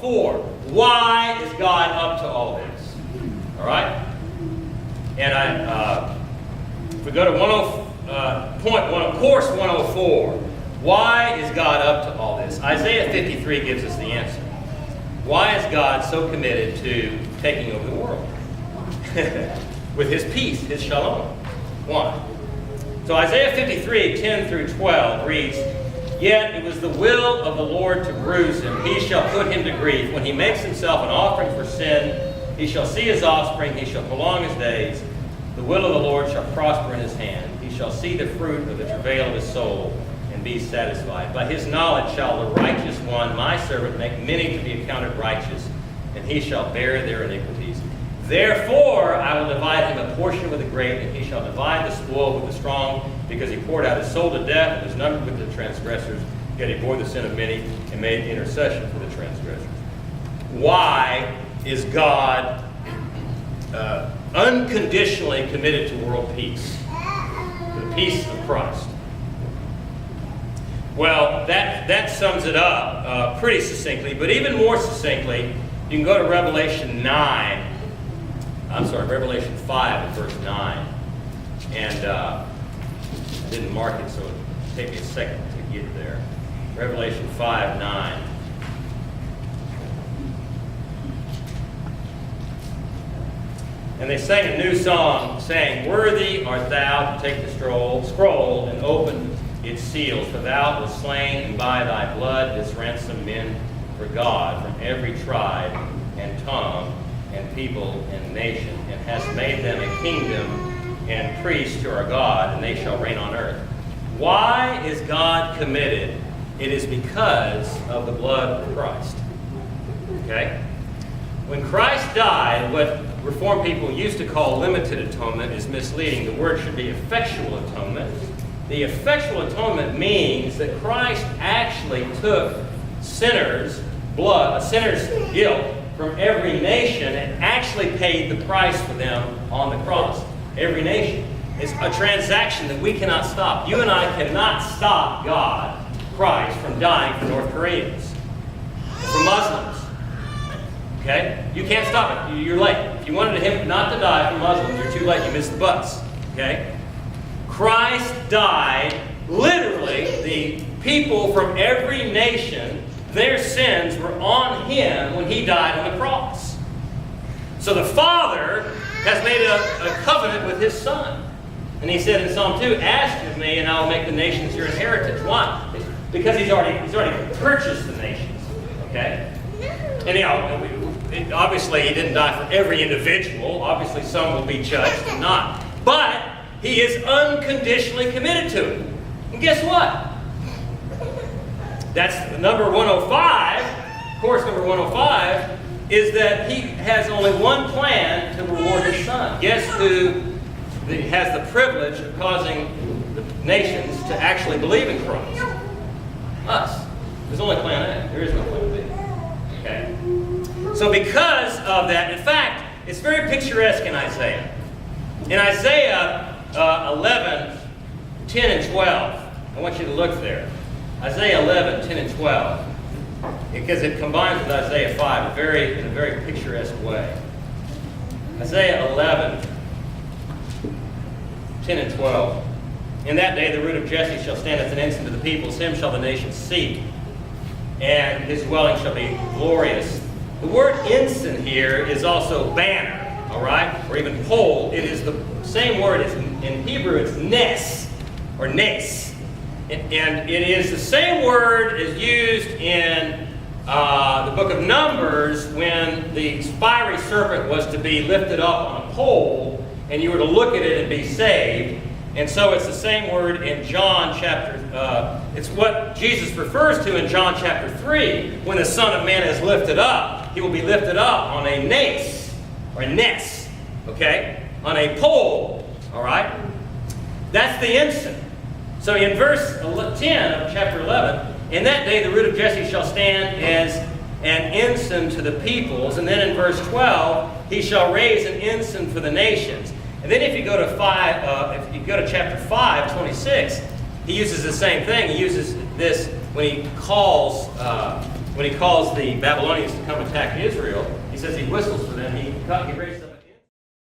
104. Why is God up to all this? All right? And if we go to course 104, why is God up to all this? Isaiah 53 gives us the answer. Why is God so committed to taking over the world? With his peace, his shalom. Why? So Isaiah 53, 10 through 12 reads, Yet it was the will of the Lord to bruise him. He shall put him to grief. When he makes himself an offering for sin, he shall see his offspring. He shall prolong his days. The will of the Lord shall prosper in his hand. He shall see the fruit of the travail of his soul and be satisfied. By his knowledge shall the righteous one, my servant, make many to be accounted righteous, and he shall bear their iniquities. Therefore I will divide him a portion with the great, and he shall divide the spoil with the strong, because he poured out his soul to death and was numbered with the transgressors, yet he bore the sin of many and made intercession for the transgressors. Why is God unconditionally committed to world peace? The peace of Christ. Well, that sums it up pretty succinctly, but even more succinctly, you can go to Revelation 5 and verse 9. And I didn't mark it, so it'll take me a second to get there. Revelation 5, 9. And they sang a new song, saying, Worthy art thou to take the scroll and open its seals, for thou wast slain, and by thy blood didst ransom men for God from every tribe and tongue and people and nation, and hast made them a kingdom and priests to our God, and they shall reign on earth. Why is God committed? It is because of the blood of Christ. Okay? When Christ died, what Reformed people used to call limited atonement is misleading. The word should be effectual atonement. The effectual atonement means that Christ actually took sinners' blood, a sinner's guilt, from every nation and actually paid the price for them on the cross. Every nation. It's a transaction that we cannot stop. You and I cannot stop God, Christ, from dying for North Koreans, for Muslims. Okay? You can't stop it. You're late. If you wanted him not to die for Muslims, you're too late. You missed the bus. Okay? Christ died, literally, the people from every nation, their sins were on him when he died on the cross. So the Father has made a covenant with his Son. And he said in Psalm 2, Ask of me, and I will make the nations your inheritance. Why? Because he's already purchased the nations. Okay? And obviously he didn't die for every individual. Obviously some will be judged and not. But he is unconditionally committed to it. And guess what? That's number 105. Course number 105 is that he has only one plan to reward his Son. Guess who has the privilege of causing the nations to actually believe in Christ? Us. There's only plan A. There is no plan B. Okay? So because of that, in fact, it's very picturesque in Isaiah. In Isaiah 11, 10 and 12, I want you to look there. Isaiah 11, 10 and 12. Because it combines with Isaiah 5 in a very picturesque way. Isaiah 11, 10 and 12. In that day the root of Jesse shall stand as an ensign to the peoples. Him shall the nations seek, and his dwelling shall be glorious. The word ensign here is also banner, all right? Or even pole. It is the same word as in Hebrew, it's nes, or nes. And it is the same word as used in the book of Numbers when the fiery serpent was to be lifted up on a pole and you were to look at it and be saved. And so it's the same word in John chapter, it's what Jesus refers to in John chapter 3. When the Son of Man is lifted up, he will be lifted up on a nes, or a nes, okay? On a pole, all right? That's the ensign. So in verse 10 of chapter 11, in that day the root of Jesse shall stand as an ensign to the peoples. And then in verse 12, he shall raise an ensign for the nations. And then if you go to chapter 5, 26, he uses the same thing. He uses this when he calls when he calls the Babylonians to come attack Israel, he says he whistles for them. He raises up